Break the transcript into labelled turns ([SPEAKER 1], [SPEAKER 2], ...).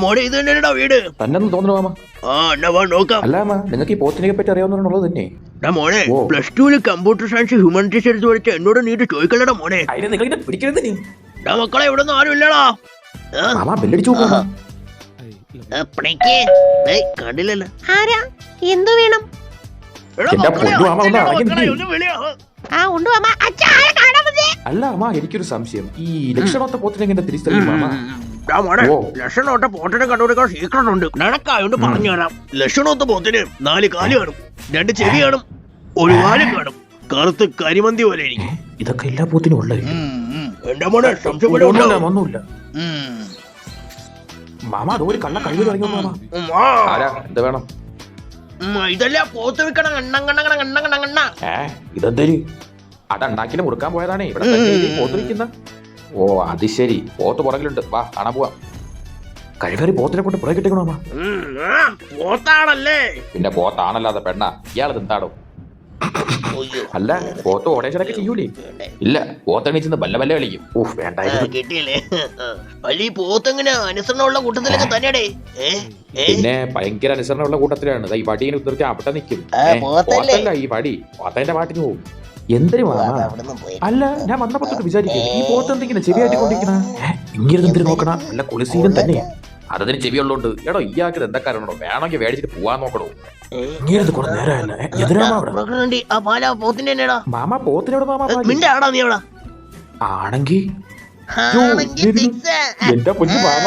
[SPEAKER 1] മോനെ ഇത് തന്നെയാ വീട്
[SPEAKER 2] തന്നെ തോന്നുന്നു മാമ.
[SPEAKER 1] ആ എന്നാ വാ നോക്കാം.
[SPEAKER 2] അല്ല മാമ, നിങ്ങൾക്ക് ഈ പോത്തിനെ പറ്റി അറിയാവുന്നുള്ളത് തന്നെ.
[SPEAKER 1] മോനെ
[SPEAKER 2] ഓ.
[SPEAKER 1] +2 കമ്പ്യൂട്ടർ സയൻസ് ഹ്യൂമാനിറ്റീസ് എടുത്ത് പഠിച്ച എന്നോട് നീ ചോദിക്കലടാ മോനെ.
[SPEAKER 2] അതിനെ നിങ്ങൾ പിടിക്കരുത് നീ.
[SPEAKER 1] മക്കളെ ഇവിടെ ഒന്നും ആരും ഇല്ലടാ.
[SPEAKER 2] മാമ ബെല്ലടിച്ചു നോക്കാ.
[SPEAKER 1] കണ്ടില്ലല്ലോ.
[SPEAKER 3] ആരാ? എന്തു വേണം?
[SPEAKER 2] എന്റെ പൊന്നു മാമ ഒന്ന് അടങ്ങി നിൽക്ക്.
[SPEAKER 3] ഉണ്ട് മാമ. അച്ഛാ, ആരെ കാണാൻ വന്നേ?
[SPEAKER 2] അല്ല മാമ, എനിക്കൊരു സംശയം. ഈ ലക്ഷണത്തെ പോത്തിനെ എങ്ങനെ തിരിച്ചറിയും മാമ? ഓ.
[SPEAKER 1] ലക്ഷണോട്ട പോത്തിനെ കണ്ടുപിടിക്കാൻ സീക്രട്ട് ഉണ്ട്. നടക്കായോണ്ട് പറഞ്ഞു തരാം. ലക്ഷണോത്ത പോത്തിന് 4 കാല് കാണും, 2 ചെവി കാണും, 1 വാലും കാണും. കറുത്ത് കരിമന്തി പോലെ ഇരിക്കും.
[SPEAKER 2] ഇതൊക്കെ എല്ലാ പോത്തിനും ഉള്ളതായിരിക്കും.
[SPEAKER 1] എന്റെ മോനെ
[SPEAKER 2] ഒന്നുമില്ല മാമ. അതൊരു കള്ള കഴിവ് തുടങ്ങി മാമ. ആരാ? എന്ത് വേണം?
[SPEAKER 1] ഇതല്ല പോത്ത് വിൽക്കണ കണ്ണ.
[SPEAKER 2] ഇതെന്തേര്? അതുണ്ടാക്കിന് മുറുക്കാൻ പോയതാണേ. ഇവിടെ തന്നെ പോത്ത് വിൽക്കുന്ന. ഓ അത് ശരി, പോത്ത് പുറകിലുണ്ട്. വാ കാണാൻ പോവാ. കഴിവേറി പോത്തിനെ കൊണ്ട് പുറകെ കിട്ടിക്കണോ മാമ?
[SPEAKER 1] പോത്താണല്ലേ?
[SPEAKER 2] പിന്നെ പോത്താണല്ലാതെ പെണ്ണ. ഇയാളത് എന്താണോ? അല്ല, പോത്ത് ഓടേഷനൊക്കെ ചെയ്യൂലേ? ഇല്ല, പോത്തെണീച്ചെന്ന് ബല്ല ബല്ല കളിക്കും. ഊഹ് വേണ്ടായിരുന്നു.
[SPEAKER 1] കിട്ടിയല്ലേ? അല്ലീ പോത്തെങ്ങനെ അനുസരണമുള്ള കൂട്ടത്തിലൊക്കെ തന്നെയാടേ.
[SPEAKER 2] പിന്നെ ഭയങ്കര അനുസരണമുള്ള കൂട്ടത്തിലാണ്. ഈ പടീനെ ഉത്തരത്തി അവിടെ നിൽക്കും. പോത്തല്ല ഈ പടി, പോത്തന്റെ പാട്ടിന് പോകും. എന്തിനു മാമ? അല്ല, ഞാൻ വന്നപ്പോ തൊട്ട് വിചാരിക്കും ഈ പോത്ത് എന്തെങ്കിലും ചെവിയായിട്ട് കൊണ്ടിരിക്കണ. ഇങ്ങനെ എന്തിനു നോക്കണ? അല്ല കുളിസീലും തന്നെ അതിന് ചെവിയുള്ളോണ്ട്. എടോ ഇയാൾക്ക് എന്തൊക്കെയാണോ? വേണമെങ്കിൽ മേടിച്ചിട്ട് പോവാൻ നോക്കണോ? ഇങ്ങനെ കുറെ നേരമല്ല. മാമ പോത്തിനോട് മാമ ആണെങ്കി എന്റെ പൊന്നു മാമ.